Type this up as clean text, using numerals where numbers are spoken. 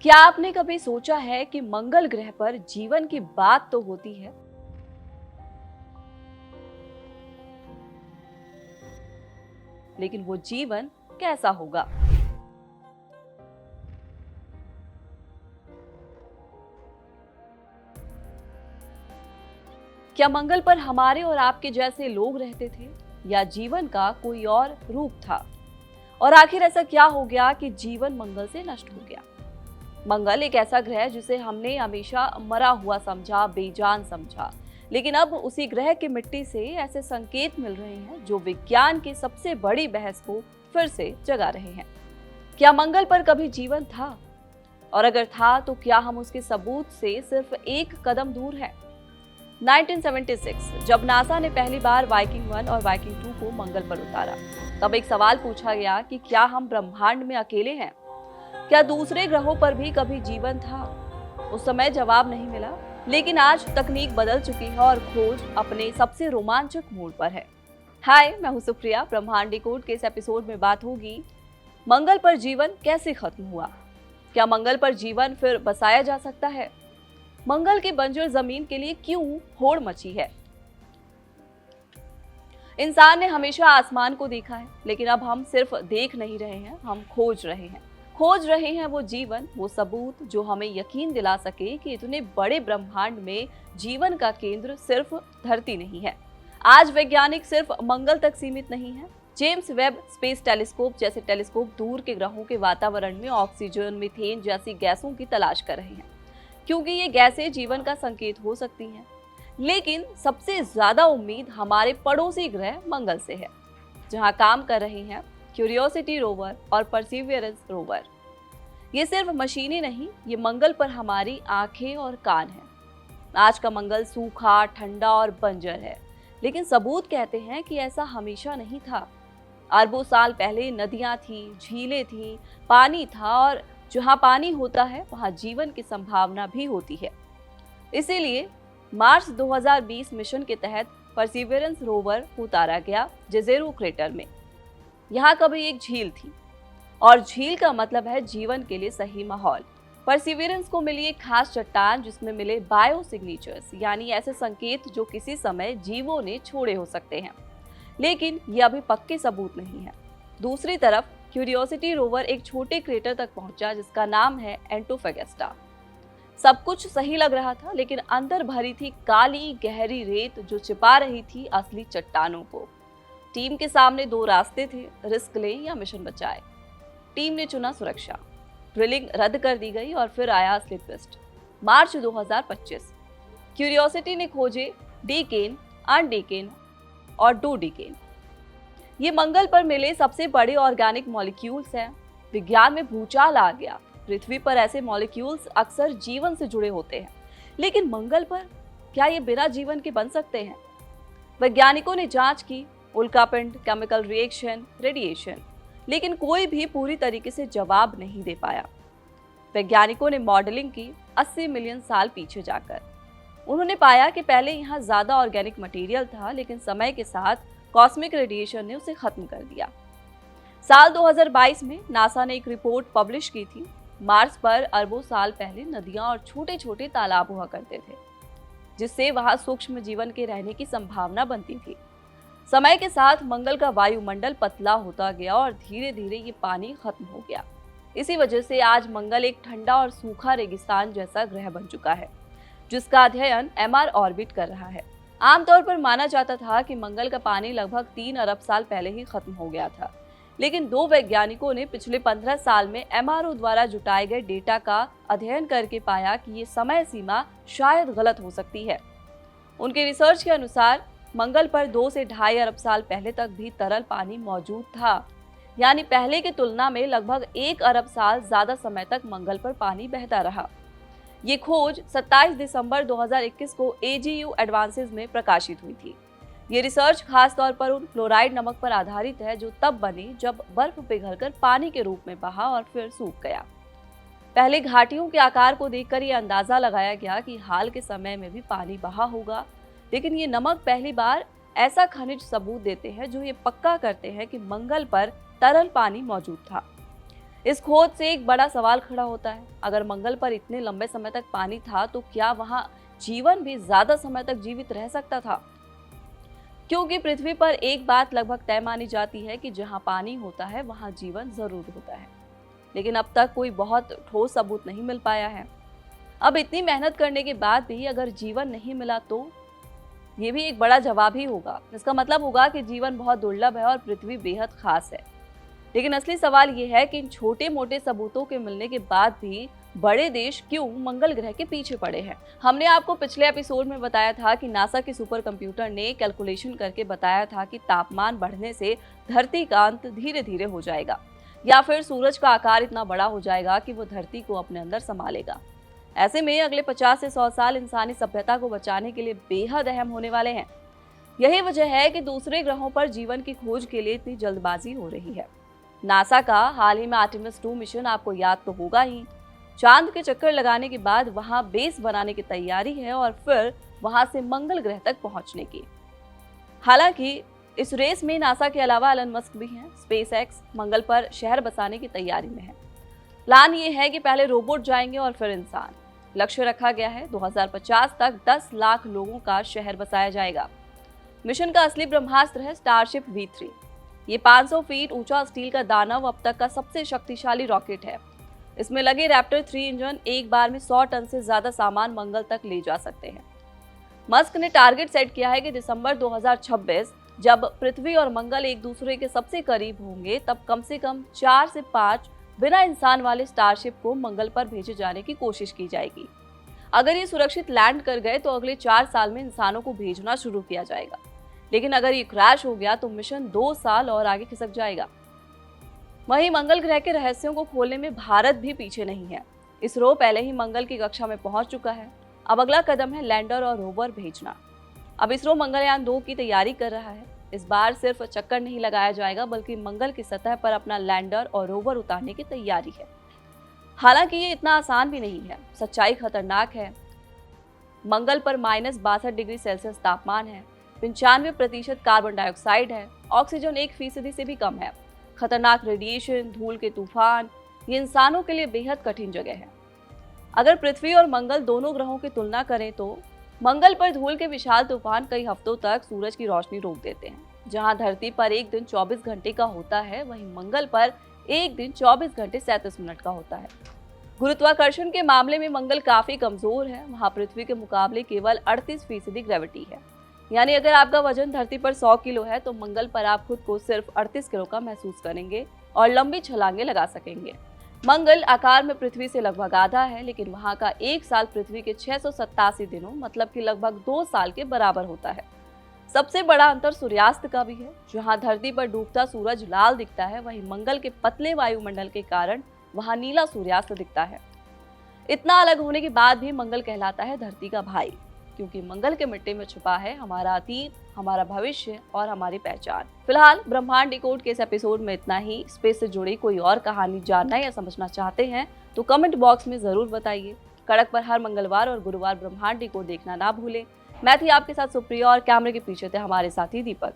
क्या आपने कभी सोचा है कि मंगल ग्रह पर जीवन की बात तो होती है, लेकिन वो जीवन कैसा होगा? क्या मंगल पर हमारे और आपके जैसे लोग रहते थे या जीवन का कोई और रूप था? और आखिर ऐसा क्या हो गया कि जीवन मंगल से नष्ट हो गया? मंगल एक ऐसा ग्रह है जिसे हमने हमेशा मरा हुआ समझा, बेजान समझा, लेकिन अब उसी ग्रह की मिट्टी से ऐसे संकेत मिल रहे हैं जो विज्ञान की सबसे बड़ी बहस को फिर से जगा रहे हैं। क्या मंगल पर कभी जीवन था? और अगर था तो क्या हम उसके सबूत से सिर्फ एक कदम दूर हैं? 1976 जब नासा ने पहली बार वाइकिंग 1 और वाइकिंग 2 को मंगल पर उतारा, तब एक सवाल पूछा गया कि क्या हम ब्रह्मांड में अकेले हैं? क्या दूसरे ग्रहों पर भी कभी जीवन था? उस समय जवाब नहीं मिला, लेकिन आज तकनीक बदल चुकी है और खोज अपने सबसे रोमांचक मोड़ पर है। हाय, मैं हूं सुप्रिया। ब्रह्मांड डिकोड के इस एपिसोड में बात होगी मंगल पर जीवन कैसे खत्म हुआ? क्या मंगल पर जीवन फिर बसाया जा सकता है? मंगल की बंजर जमीन के लिए क्यों होड़ मची है? इंसान ने हमेशा आसमान को देखा है, लेकिन अब हम सिर्फ देख नहीं रहे हैं, हम खोज रहे हैं। खोज रहे हैं वो जीवन, वो सबूत जो हमें यकीन दिला सके कि इतने बड़े ब्रह्मांड में जीवन का केंद्र सिर्फ धरती नहीं है। आज वैज्ञानिक सिर्फ मंगल तक सीमित नहीं है। जेम्स वेब स्पेस टेलीस्कोप जैसे टेलीस्कोप दूर के ग्रहों के वातावरण में ऑक्सीजन, मीथेन जैसी गैसों की तलाश कर रहे हैं, क्योंकि ये गैसें जीवन का संकेत हो सकती हैं। लेकिन सबसे ज्यादा उम्मीद हमारे पड़ोसी ग्रह मंगल से है, जहां काम कर रहे हैं क्यूरियोसिटी रोवर और परसिवियरेंस रोवर। ये सिर्फ मशीनें नहीं, ये मंगल पर हमारी आंखें और कान हैं। आज का मंगल सूखा, ठंडा और बंजर है, लेकिन सबूत कहते हैं कि ऐसा हमेशा नहीं था। अरबों साल पहले नदियां थी, झीलें थी, पानी था, और जहां पानी होता है वहां जीवन की संभावना भी होती है। इसीलिए मार्च 2020 मिशन के तहत परसिवियरेंस रोवर उतारा गया जेजेरो क्रेटर में। यहाँ कभी एक झील थी, और झील का मतलब है जीवन के लिए सही माहौल। परसिवियरेंस को मिली एक खास चट्टान जिसमें मिले बायो सिग्नेचर्स, यानी ऐसे संकेत जो किसी समय जीवों ने छोड़े हो सकते हैं, लेकिन ये अभी पक्के सबूत नहीं है। दूसरी तरफ क्यूरियोसिटी रोवर एक छोटे क्रेटर तक पहुंचा जिसका नाम है एंटोफेगेस्टा। सब कुछ सही लग रहा था, लेकिन अंदर भरी थी काली गहरी रेत जो छिपा रही थी असली चट्टानों को। टीम के सामने दो रास्ते थे, रिस्क लें या मिशन बचाए। टीम ने चुना सुरक्षा। ड्रिलिंग रद्द कर दी गई और फिर आया असली ट्विस्ट। मार्च 2025 क्यूरियोसिटी ने खोजे डीकेन, अनडीकेन और डोडीकेन। ये मंगल पर मिले सबसे बड़े ऑर्गेनिक मॉलिक्यूल्स हैं। विज्ञान में भूचाल आ गया। पृथ्वी पर ऐसे मॉलिक्यूल्स अक्सर जीवन से जुड़े होते हैं, लेकिन मंगल पर क्या ये बिना जीवन के बन सकते हैं? वैज्ञानिकों ने जांच की, उल्कापिंड, केमिकल रिएक्शन, रेडिएशन, लेकिन कोई भी पूरी तरीके से जवाब नहीं दे पाया। वैज्ञानिकों ने मॉडलिंग की 80 मिलियन साल पीछे जाकर। उन्होंने पाया कि पहले यहाँ ज्यादा ऑर्गेनिक मटेरियल था, लेकिन समय के साथ कॉस्मिक रेडिएशन ने उसे खत्म कर दिया। साल 2022 में नासा ने एक रिपोर्ट पब्लिश की थी। मार्स पर अरबों साल पहले नदियां और छोटे छोटे तालाब हुआ करते थे, जिससे वहां सूक्ष्म जीवन के रहने की संभावना बनती थी। समय के साथ मंगल का वायुमंडल पतला होता गया और धीरे धीरे ये पानी खत्म हो गया। इसी वजह से आज मंगल एक ठंडा और सूखा रेगिस्तान जैसा ग्रह बन चुका है, जिसका अध्ययन एमआर ऑर्बिट कर रहा है। आमतौर पर माना जाता था कि मंगल का पानी लगभग 3 अरब साल पहले ही खत्म हो गया था, लेकिन दो वैज्ञानिकों ने पिछले 15 साल में एमआरओ द्वारा जुटाए गए डेटा का अध्ययन करके पाया कि ये समय सीमा शायद गलत हो सकती है। उनके रिसर्च के अनुसार मंगल पर 2 से 2.5 अरब साल पहले तक भी तरल पानी मौजूद था, यानी पहले की तुलना में लगभग 1 अरब साल ज्यादा समय तक मंगल पर पानी बहता रहा। ये खोज 27 दिसंबर 2021 को AGU एडवांसेस में प्रकाशित हुई थी। ये रिसर्च खास तौर पर उन फ्लोराइड नमक पर आधारित है जो तब बने जब बर्फ पिघलकर पानी के रूप में बहा और फिर सूख गया। पहले घाटियों के आकार को देखकर ये अंदाजा लगाया गया कि हाल के समय में भी पानी बहा होगा, लेकिन ये नमक पहली बार ऐसा खनिज सबूत देते हैं जो ये पक्का करते हैं कि मंगल पर तरल पानी मौजूद था। इस खोज से एक बड़ा सवाल खड़ा होता है, अगर मंगल पर इतने लंबे समय तक पानी था तो क्या वहां जीवन भी ज्यादा समय तक जीवित रह सकता था? क्योंकि पृथ्वी पर एक बात लगभग तय मानी जाती है कि जहां पानी होता है वहां जीवन जरूर होता है, लेकिन अब तक कोई बहुत ठोस सबूत नहीं मिल पाया है। अब इतनी मेहनत करने के बाद भी अगर जीवन नहीं मिला तो ये भी एक बड़ा जवाब ही होगा। इसका मतलब होगा कि जीवन बहुत दुर्लभ है और पृथ्वी बेहद खास है। लेकिन असली सवाल ये है कि इन छोटे मोटे सबूतों के मिलने के बाद भी बड़े देश क्यों मंगल ग्रह के पीछे पड़े हैं। हमने आपको पिछले एपिसोड में बताया था कि नासा के सुपर कंप्यूटर ने कैलकुलेशन करके बताया था कि तापमान बढ़ने से धरती का अंत धीरे धीरे हो जाएगा, या फिर सूरज का आकार इतना बड़ा हो जाएगा कि वो धरती को अपने अंदर संभा लेगा। ऐसे में अगले 50 से 100 साल इंसानी सभ्यता को बचाने के लिए बेहद अहम होने वाले हैं। यही वजह है कि दूसरे ग्रहों पर जीवन की खोज के लिए इतनी जल्दबाजी हो रही है। नासा का हाल ही में आर्टेमिस 2 मिशन आपको याद तो होगा ही। चांद के चक्कर लगाने के बाद वहां बेस बनाने की तैयारी है और फिर वहां से मंगल ग्रह तक पहुंचने की। हालांकि इस रेस में नासा के अलावा एलन मस्क भी हैं। स्पेसएक्स मंगल पर शहर बसाने की तैयारी में है। प्लान ये है कि पहले रोबोट जाएंगे और फिर इंसान। लक्ष्य रखा गया है 2050 तक 10 लाख लोगों का शहर बसाया जाएगा। मिशन का असली ब्रह्मास्त्र है स्टारशिप V3। ये 500 फीट ऊंचा स्टील का दानव अब तक का सबसे शक्तिशाली रॉकेट है। इसमें लगे रैप्टर 3 इंजन एक बार में 100 टन से ज्यादा सामान मंगल तक ले जा सकते हैं। मस्क ने टारगेट सेट किया है कि दिसंबर 2026 जब पृथ्वी और मंगल एक दूसरे के सबसे करीब होंगे, तब कम से कम 4 से 5 बिना इंसान वाले स्टारशिप को मंगल पर भेजे जाने की कोशिश की जाएगी। अगर ये सुरक्षित लैंड कर गए तो अगले 4 साल में इंसानों को भेजना शुरू किया जाएगा। लेकिन अगर ये क्रैश हो गया तो मिशन 2 साल और आगे खिसक जाएगा। वहीं मंगल ग्रह के रहस्यों को खोलने में भारत भी पीछे नहीं है। इसरो पहले ही मंगल की कक्षा में पहुंच चुका है। अब अगला कदम है लैंडर और रोवर भेजना। अब इसरो मंगलयान 2 की तैयारी कर रहा है। इस बार सिर्फ चक्कर नहीं लगाया जाएगा, बल्कि मंगल की सतह पर अपना लैंडर और रोवर उतारने की तैयारी है। हालांकि ये इतना आसान भी नहीं है। सच्चाई खतरनाक है। मंगल पर -62 डिग्री सेल्सियस तापमान है, 95% कार्बन डाइऑक्साइड है, ऑक्सीजन 1% से भी कम है। खतरनाक रेडिएशन, धूल के तूफान, ये इंसानों के लिए बेहद कठिन जगह है। अगर पृथ्वी और मंगल दोनों ग्रहों की तुलना करें तो मंगल पर धूल के विशाल तूफान कई हफ्तों तक सूरज की रोशनी रोक देते हैं। जहां धरती पर एक दिन 24 घंटे का होता है, वहीं मंगल पर एक दिन 24 घंटे 37 मिनट का होता है। गुरुत्वाकर्षण के मामले में मंगल काफी कमजोर है। वहां पृथ्वी के मुकाबले केवल 38% ग्रेविटी है। यानी अगर आपका वजन धरती पर 100 किलो है तो मंगल पर आप खुद को सिर्फ 38 किलो का महसूस करेंगे और लंबी छलांगे लगा सकेंगे। मंगल आकार में पृथ्वी से लगभग आधा है, लेकिन वहां का एक साल पृथ्वी के 687 दिनों मतलब कि लगभग 2 साल के बराबर होता है। सबसे बड़ा अंतर सूर्यास्त का भी है। जहां धरती पर डूबता सूरज लाल दिखता है, वहीं मंगल के पतले वायुमंडल के कारण वहां नीला सूर्यास्त दिखता है। इतना अलग होने के बाद भी मंगल कहलाता है धरती का भाई, क्योंकि मंगल के मिट्टी में छुपा है हमारा अतीत, हमारा भविष्य और हमारी पहचान। फिलहाल ब्रह्मांड डिकोड के इस एपिसोड में इतना ही। स्पेस से जुड़ी कोई और कहानी जानना या समझना चाहते हैं तो कमेंट बॉक्स में जरूर बताइए। कड़क पर हर मंगलवार और गुरुवार ब्रह्मांड डिकोड देखना ना भूलें। मैं थी आपके साथ सुप्रिया और कैमरे के पीछे थे हमारे साथी दीपक।